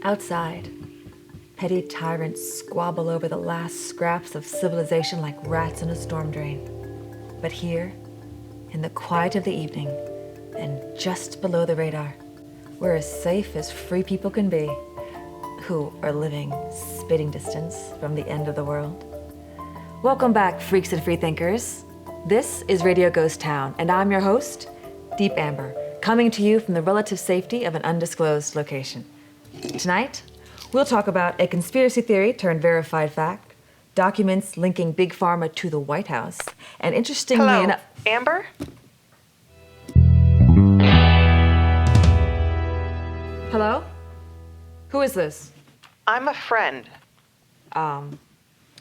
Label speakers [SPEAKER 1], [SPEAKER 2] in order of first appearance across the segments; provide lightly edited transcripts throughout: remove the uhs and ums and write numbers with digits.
[SPEAKER 1] Outside, petty tyrants squabble over the last scraps of civilization like rats in a storm drain. But here, in the quiet of the evening, and just below the radar, we're as safe as free people can be, who are living spitting distance from the end of the world. Welcome back, freaks and freethinkers. This is Radio Ghost Town, and I'm your host, Deep Amber, coming to you from the relative safety of an undisclosed location. Tonight, we'll talk about a conspiracy theory turned verified fact, documents linking Big Pharma to the White House, and interestingly enough...
[SPEAKER 2] Amber?
[SPEAKER 1] Hello? Who is this?
[SPEAKER 2] I'm a friend.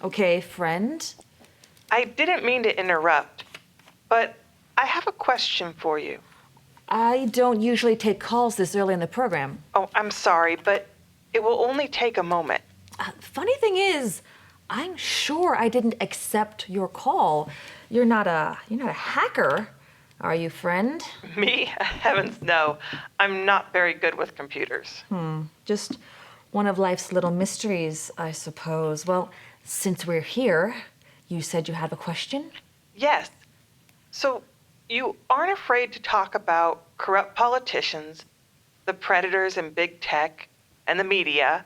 [SPEAKER 1] Okay, friend?
[SPEAKER 2] I didn't mean to interrupt, but I have a question for you.
[SPEAKER 1] I don't usually take calls this early in the program.
[SPEAKER 2] Oh, I'm sorry, but it will only take a moment.
[SPEAKER 1] Funny thing is, I'm sure I didn't accept your call. You're not a hacker, are you, friend?
[SPEAKER 2] Me? Heavens no. I'm not very good with computers.
[SPEAKER 1] Just one of life's little mysteries, I suppose. Well, since we're here, you said you have a question?
[SPEAKER 2] Yes. So, you aren't afraid to talk about corrupt politicians, the predators in big tech, and the media,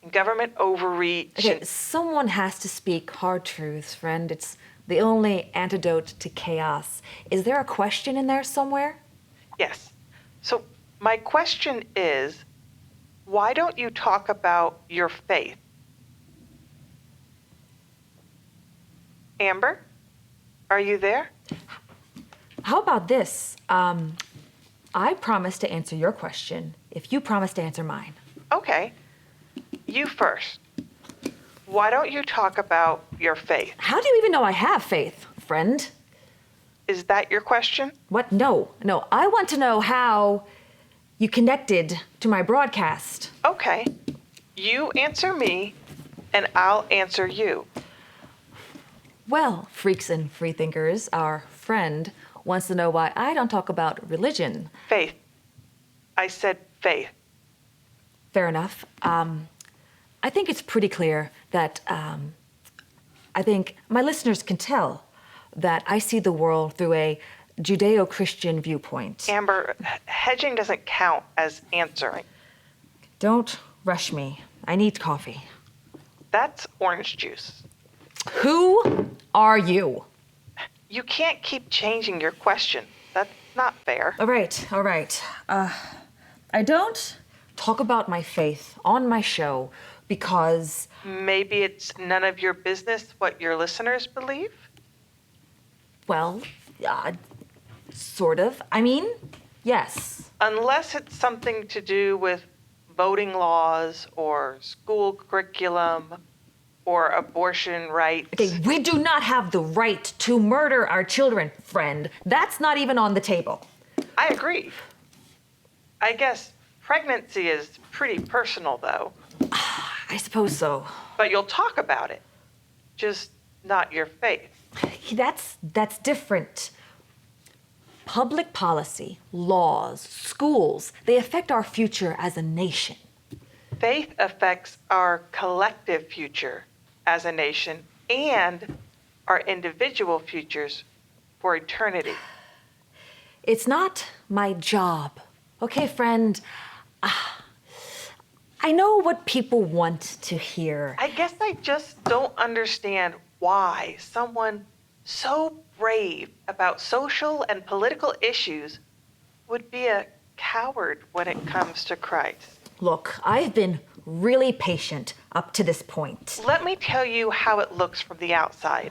[SPEAKER 2] and government overreach.
[SPEAKER 1] Okay, someone has to speak hard truths, friend. It's the only antidote to chaos. Is there a question in there somewhere?
[SPEAKER 2] Yes. So, my question is, why don't you talk about your faith? Amber, are you there?
[SPEAKER 1] How about this? I promise to answer your question if you promise to answer mine.
[SPEAKER 2] Okay. You first. Why don't you talk about your faith?
[SPEAKER 1] How do you even know I have faith, friend?
[SPEAKER 2] Is that your question?
[SPEAKER 1] What? No. I want to know how you connected to my broadcast.
[SPEAKER 2] Okay. You answer me, and I'll answer you.
[SPEAKER 1] Well, freaks and freethinkers, our friend wants to know why I don't talk about religion.
[SPEAKER 2] Faith. I said faith.
[SPEAKER 1] Fair enough. I think it's pretty clear that I think my listeners can tell that I see the world through a Judeo-Christian viewpoint.
[SPEAKER 2] Amber, hedging doesn't count as answering.
[SPEAKER 1] Don't rush me. I need coffee.
[SPEAKER 2] That's orange juice.
[SPEAKER 1] Who are you?
[SPEAKER 2] You can't keep changing your question. That's not fair.
[SPEAKER 1] All right. I don't talk about my faith on my show because...
[SPEAKER 2] Maybe it's none of your business what your listeners believe?
[SPEAKER 1] Well, sort of. I mean, yes.
[SPEAKER 2] Unless it's something to do with voting laws or school curriculum or abortion rights.
[SPEAKER 1] Okay, we do not have the right to murder our children, friend. That's not even on the table.
[SPEAKER 2] I agree. I guess pregnancy is pretty personal, though.
[SPEAKER 1] I suppose so.
[SPEAKER 2] But you'll talk about it, just not your faith.
[SPEAKER 1] That's different. Public policy, laws, schools, they affect our future as a nation.
[SPEAKER 2] Faith affects our collective future as a nation and our individual futures for eternity.
[SPEAKER 1] It's not my job. Okay, friend, I know what people want to hear.
[SPEAKER 2] I guess I just don't understand why someone so brave about social and political issues would be a coward when it comes to Christ.
[SPEAKER 1] Look, I've been really patient up to this point.
[SPEAKER 2] Let me tell you how it looks from the outside.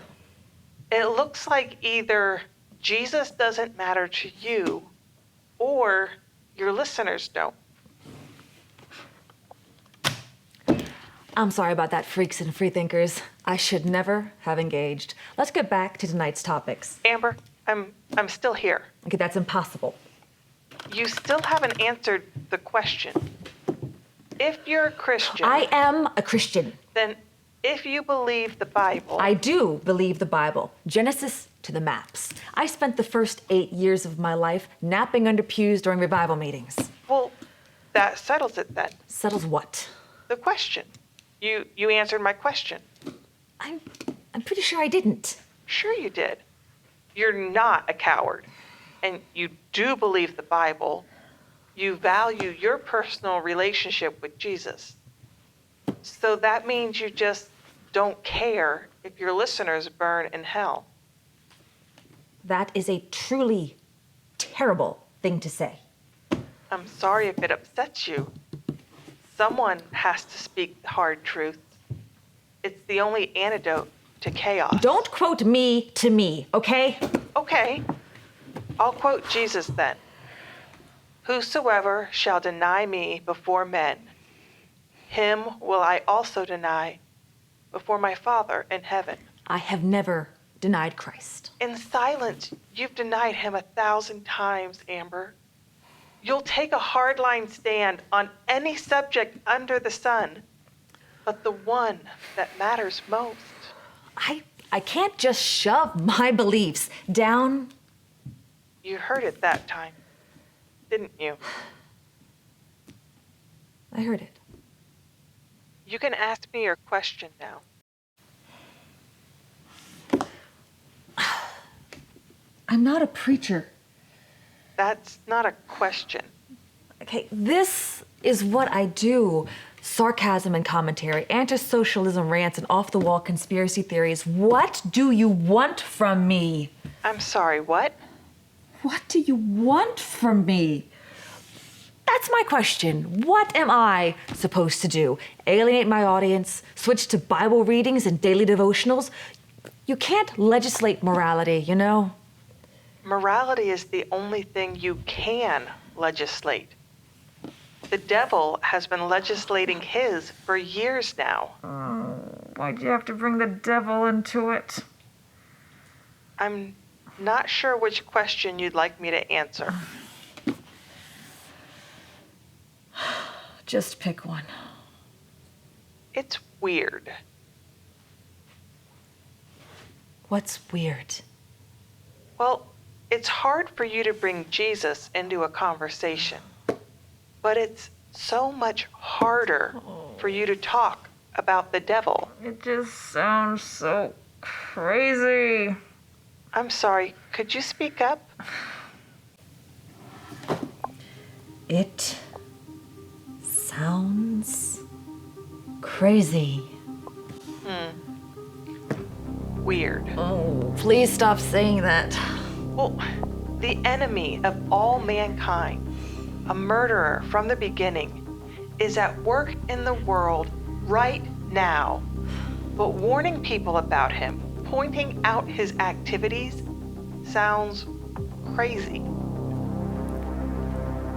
[SPEAKER 2] It looks like either Jesus doesn't matter to you or your listeners don't.
[SPEAKER 1] I'm sorry about that, freaks and freethinkers. I should never have engaged. Let's get back to tonight's topics.
[SPEAKER 2] Amber, I'm still here.
[SPEAKER 1] Okay, that's impossible.
[SPEAKER 2] You still haven't answered the question. If you're a Christian...
[SPEAKER 1] I am a Christian.
[SPEAKER 2] Then if you believe the Bible...
[SPEAKER 1] I do believe the Bible. Genesis to the maps. I spent the first 8 years of my life napping under pews during revival meetings.
[SPEAKER 2] Well, that settles it then.
[SPEAKER 1] Settles what?
[SPEAKER 2] the question. You answered my question.
[SPEAKER 1] I'm pretty sure I didn't.
[SPEAKER 2] Sure you did. You're not a coward, and you do believe the Bible. You value your personal relationship with Jesus. So that means you just don't care if your listeners burn in hell.
[SPEAKER 1] That is a truly terrible thing to say.
[SPEAKER 2] I'm sorry if it upsets you. Someone has to speak the hard truths. It's the only antidote to chaos.
[SPEAKER 1] Don't quote me to me, okay?
[SPEAKER 2] Okay, I'll quote Jesus then. Whosoever shall deny me before men, him will I also deny before my Father in heaven.
[SPEAKER 1] I have never denied Christ.
[SPEAKER 2] In silence, you've denied him 1,000 times, Amber. You'll take a hardline stand on any subject under the sun, but the one that matters most.
[SPEAKER 1] I can't just shove my beliefs down.
[SPEAKER 2] You heard it that time, didn't you?
[SPEAKER 1] I heard it.
[SPEAKER 2] You can ask me your question now.
[SPEAKER 1] I'm not a preacher.
[SPEAKER 2] That's not a question.
[SPEAKER 1] Okay, this is what I do. Sarcasm and commentary, anti-socialism rants, and off-the-wall conspiracy theories. What do you want from me?
[SPEAKER 2] I'm sorry, what?
[SPEAKER 1] What do you want from me? That's my question. What am I supposed to do? Alienate my audience? Switch to Bible readings and daily devotionals? You can't legislate morality, you know?
[SPEAKER 2] Morality is the only thing you can legislate. The devil has been legislating his for years now.
[SPEAKER 1] Why'd you have to bring the devil into it?
[SPEAKER 2] I'm not sure which question you'd like me to answer.
[SPEAKER 1] Just pick one.
[SPEAKER 2] It's weird.
[SPEAKER 1] What's weird?
[SPEAKER 2] Well, it's hard for you to bring Jesus into a conversation, but it's so much harder for you to talk about the devil.
[SPEAKER 1] It just sounds so crazy.
[SPEAKER 2] I'm sorry, could you speak up?
[SPEAKER 1] It sounds crazy.
[SPEAKER 2] Weird.
[SPEAKER 1] Oh, please stop saying that.
[SPEAKER 2] Well, the enemy of all mankind, a murderer from the beginning, is at work in the world right now. But warning people about him, pointing out his activities, sounds crazy.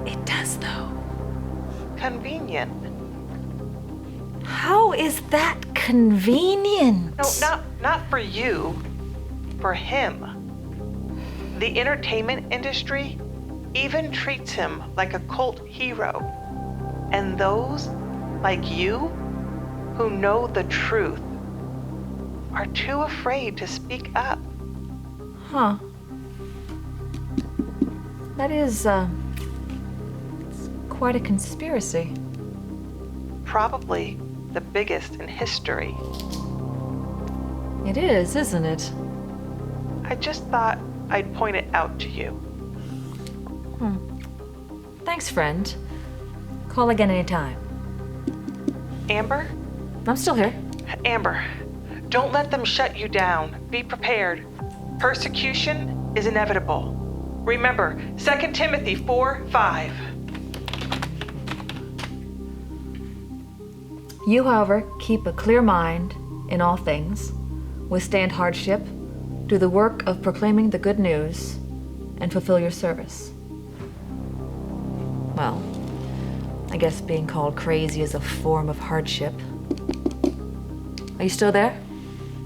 [SPEAKER 1] It does, though.
[SPEAKER 2] Convenient.
[SPEAKER 1] How is that convenient?
[SPEAKER 2] No, not for you. For him. The entertainment industry even treats him like a cult hero. And those, like you, who know the truth, are too afraid to speak up.
[SPEAKER 1] Huh. That is, it's quite a conspiracy.
[SPEAKER 2] Probably the biggest in history.
[SPEAKER 1] It is, isn't it?
[SPEAKER 2] I just thought I'd point it out to you.
[SPEAKER 1] Thanks, friend. Call again anytime.
[SPEAKER 2] Amber?
[SPEAKER 1] I'm still here.
[SPEAKER 2] Amber, don't let them shut you down. Be prepared. Persecution is inevitable. Remember, 2 Timothy 4:5.
[SPEAKER 1] You, however, keep a clear mind in all things, withstand hardship, do the work of proclaiming the good news, and fulfill your service. Well, I guess being called crazy is a form of hardship. Are you still there,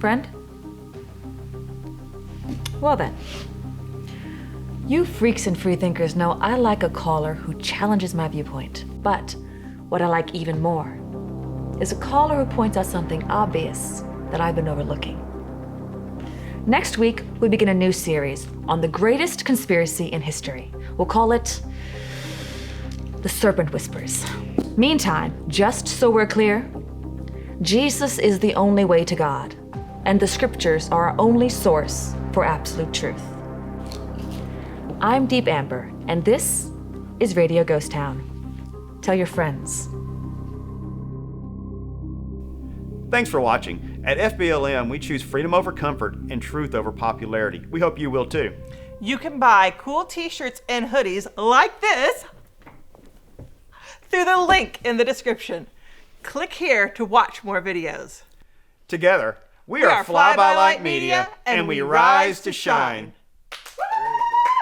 [SPEAKER 1] friend? Well then. You freaks and freethinkers know I like a caller who challenges my viewpoint. But what I like even more is a caller who points out something obvious that I've been overlooking. Next week, we begin a new series on the greatest conspiracy in history. We'll call it The Serpent Whispers. Meantime, just so we're clear, Jesus is the only way to God, and the scriptures are our only source for absolute truth. I'm Deep Amber, and this is Radio Ghost Town. Tell your friends.
[SPEAKER 3] Thanks for watching. At FBLM, we choose freedom over comfort and truth over popularity. We hope you will too.
[SPEAKER 4] You can buy cool t-shirts and hoodies like this through the link in the description. Click here to watch more videos.
[SPEAKER 3] Together, we are Fly By Light Media, and we rise to shine.